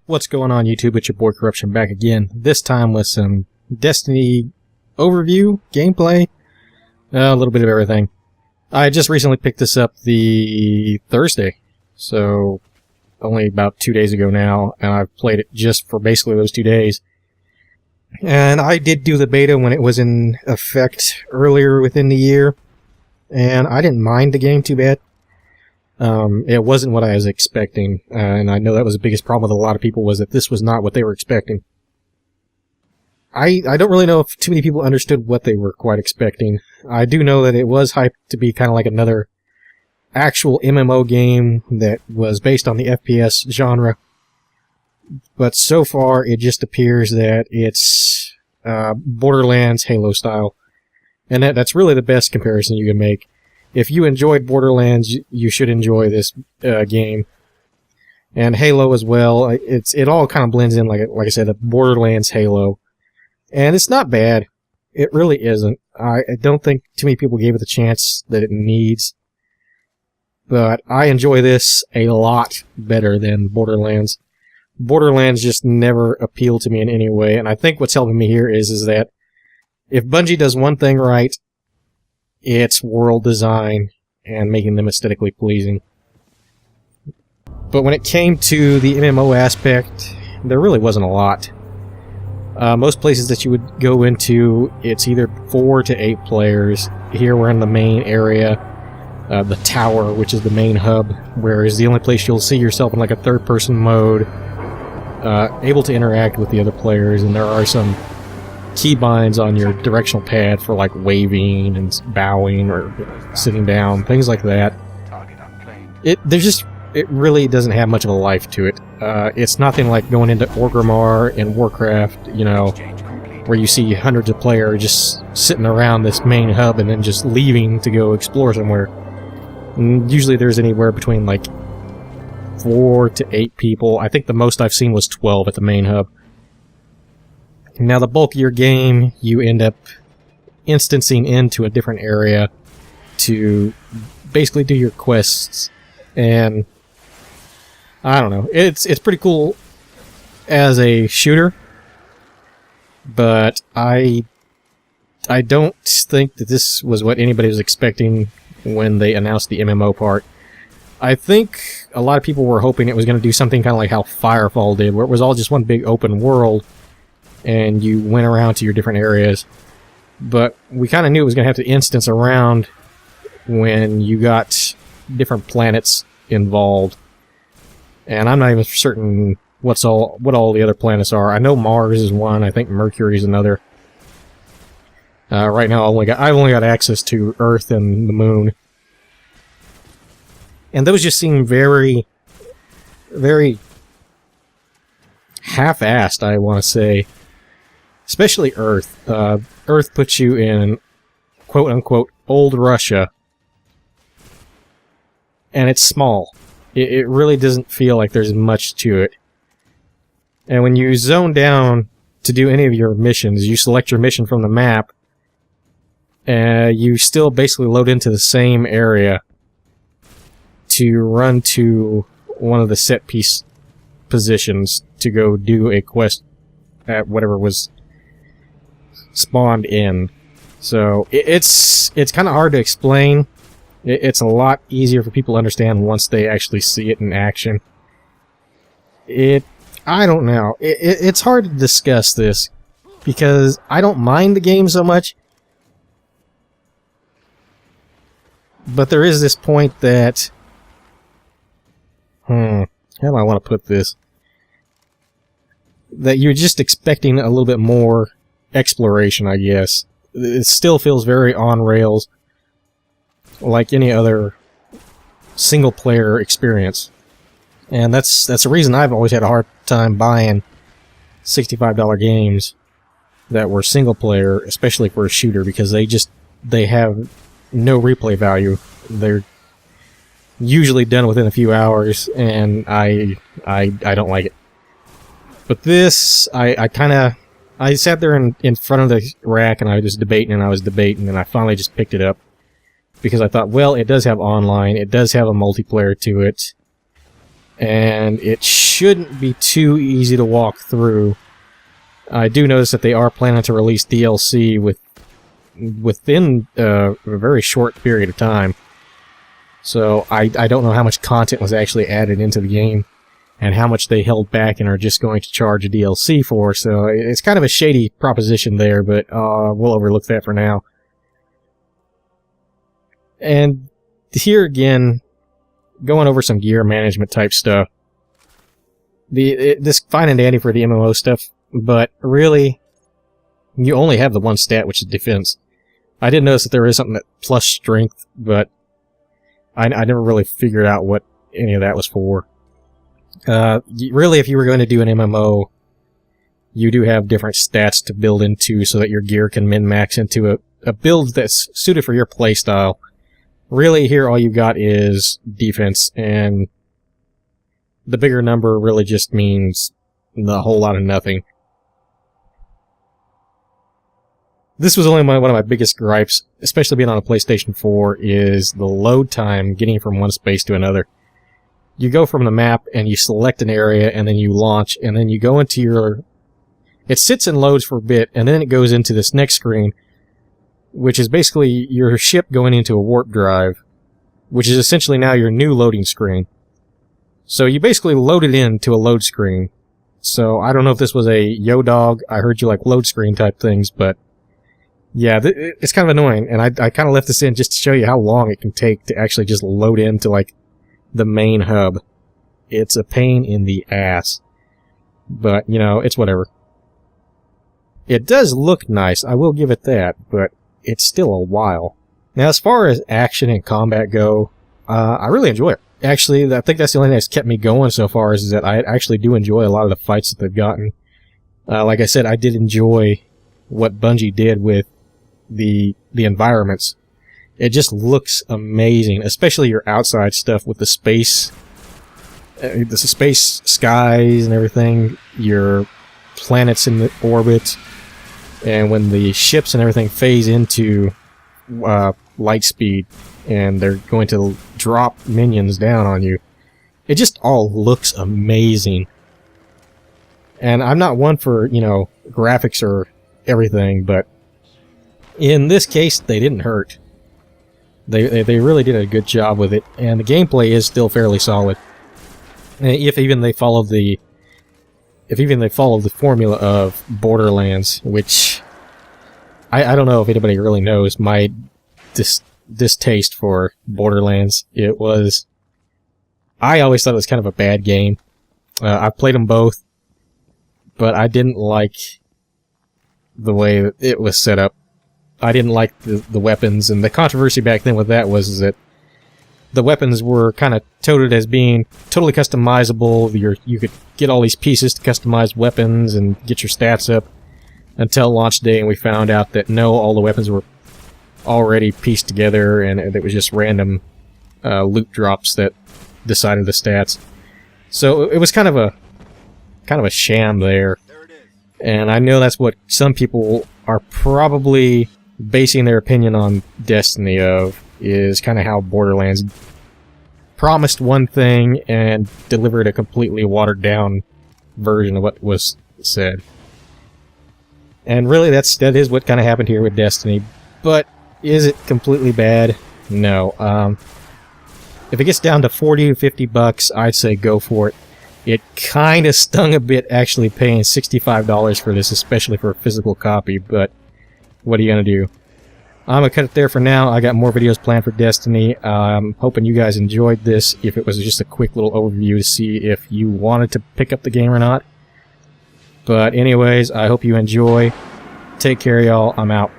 What's going on, YouTube? It's your boy Corruption back again, this time with some Destiny overview, gameplay, a little bit of everything. I just recently picked this up the Thursday, so only about 2 days ago now, and I've played it just for basically those 2 days. And I did do the beta when it was in effect earlier within the year, and I didn't mind the game too bad. It wasn't what I was expecting, and I know that was the biggest problem with a lot of people, was that this was not what they were expecting. I don't really know if too many people understood what they were quite expecting. I do know that it was hyped to be kind of like another actual MMO game that was based on the FPS genre, but so far it just appears that it's Borderlands Halo style, and that's really the best comparison you can make. If you enjoyed Borderlands, you should enjoy this game, and Halo as well. It all kind of blends in, like I said, a Borderlands Halo, and it's not bad. It really isn't. I don't think too many people gave it the chance that it needs, but I enjoy this a lot better than Borderlands. Borderlands just never appealed to me in any way, and I think what's helping me here is that if Bungie does one thing right, it's world design and making them aesthetically pleasing. But when it came to the MMO aspect, there really wasn't a lot. Most places that you would go into, it's either 4 to 8 players. Here we're in the main area, the tower, which is the main hub, whereas the only place you'll see yourself in like a third-person mode, able to interact with the other players, and there are some keybinds on your directional pad for like waving and bowing or sitting down, things like that. It really doesn't have much of a life to it. It's nothing like going into Orgrimmar in Warcraft, you know, where you see hundreds of players just sitting around this main hub and then just leaving to go explore somewhere. And usually there's anywhere between like 4 to 8 people. I think the most I've seen was 12 at the main hub. Now, the bulk of your game, you end up instancing into a different area to basically do your quests, and I don't know, it's pretty cool as a shooter, but I don't think that this was what anybody was expecting when they announced the MMO part. I think a lot of people were hoping it was going to do something kind of like how Firefall did, where it was all just one big open world, and you went around to your different areas. But we kind of knew it was going to have to instance around when you got different planets involved. And I'm not even certain what all the other planets are. I know Mars is one. I think Mercury is another. Right now, I've only got access to Earth and the Moon. And those just seem very, very half-assed, I want to say. Especially Earth. Earth puts you in, quote-unquote, old Russia. And it's small. It really doesn't feel like there's much to it. And when you zone down to do any of your missions, you select your mission from the map, you still basically load into the same area to run to one of the set-piece positions to go do a quest at whatever was spawned in. So it's kind of hard to explain. It's a lot easier for people to understand once they actually see it in action. I don't know. It's hard to discuss this because I don't mind the game so much, but there is this point that how do I want to put this? That you're just expecting a little bit more exploration, I guess. It still feels very on rails, like any other single-player experience. And that's the reason I've always had a hard time buying $65 games that were single-player, especially for a shooter, because they have no replay value. They're usually done within a few hours, and I don't like it. But this, I sat there in front of the rack and I was debating and I finally just picked it up because I thought, well, it does have online, it does have a multiplayer to it, and it shouldn't be too easy to walk through. I do notice that they are planning to release DLC within a very short period of time. So I don't know how much content was actually added into the game and how much they held back and are just going to charge a DLC for. So it's kind of a shady proposition there, but we'll overlook that for now. And here again, going over some gear management type stuff. This fine and dandy for the MMO stuff, but really, you only have the one stat, which is defense. I did notice that there is something that plus strength, but I never really figured out what any of that was for. Really, if you were going to do an MMO, you do have different stats to build into so that your gear can min-max into a build that's suited for your playstyle. Really, here all you've got is defense, and the bigger number really just means a whole lot of nothing. This was only one of my biggest gripes, especially being on a PlayStation 4, is the load time getting from one space to another. You go from the map, and you select an area, and then you launch, and then you go into your... It sits and loads for a bit, and then it goes into this next screen, which is basically your ship going into a warp drive, which is essentially now your new loading screen. So you basically load it into a load screen. So I don't know if this was a yo dog, I heard you like load screen type things, but yeah, it's kind of annoying, and I kind of left this in just to show you how long it can take to actually just load into like the main hub. It's a pain in the ass, but you know, it's whatever. It does look nice, I will give it that, but it's still a while. Now, as far as action and combat go, I really enjoy it. Actually, I think that's the only thing that's kept me going so far, is that I actually do enjoy a lot of the fights that they've gotten. Like I said, I did enjoy what Bungie did with the environments. It just looks amazing, especially your outside stuff with the space skies and everything, your planets in the orbit, and when the ships and everything phase into light speed and they're going to drop minions down on you. It just all looks amazing. And I'm not one for, you know, graphics or everything, but in this case, they didn't hurt. They really did a good job with it, and the gameplay is still fairly solid. If even they follow the formula of Borderlands, which I don't know if anybody really knows my distaste for Borderlands. I always thought it was kind of a bad game. I've played them both, but I didn't like the way that it was set up. I didn't like the weapons, and the controversy back then with that was that the weapons were kind of touted as being totally customizable. You could get all these pieces to customize weapons and get your stats up until launch day, and we found out that no, all the weapons were already pieced together, and it was just random loot drops that decided the stats. So it was kind of a sham there. And I know that's what some people are probably basing their opinion on Destiny of, is kind of how Borderlands promised one thing and delivered a completely watered down version of what was said. And really that is what kind of happened here with Destiny. But is it completely bad? No. If it gets down to $40 to $50, I'd say go for it. It kind of stung a bit actually paying $65 for this, especially for a physical copy, but what are you going to do? I'm going to cut it there for now. I got more videos planned for Destiny. I'm hoping you guys enjoyed this, if it was just a quick little overview to see if you wanted to pick up the game or not. But anyways, I hope you enjoy. Take care, y'all. I'm out.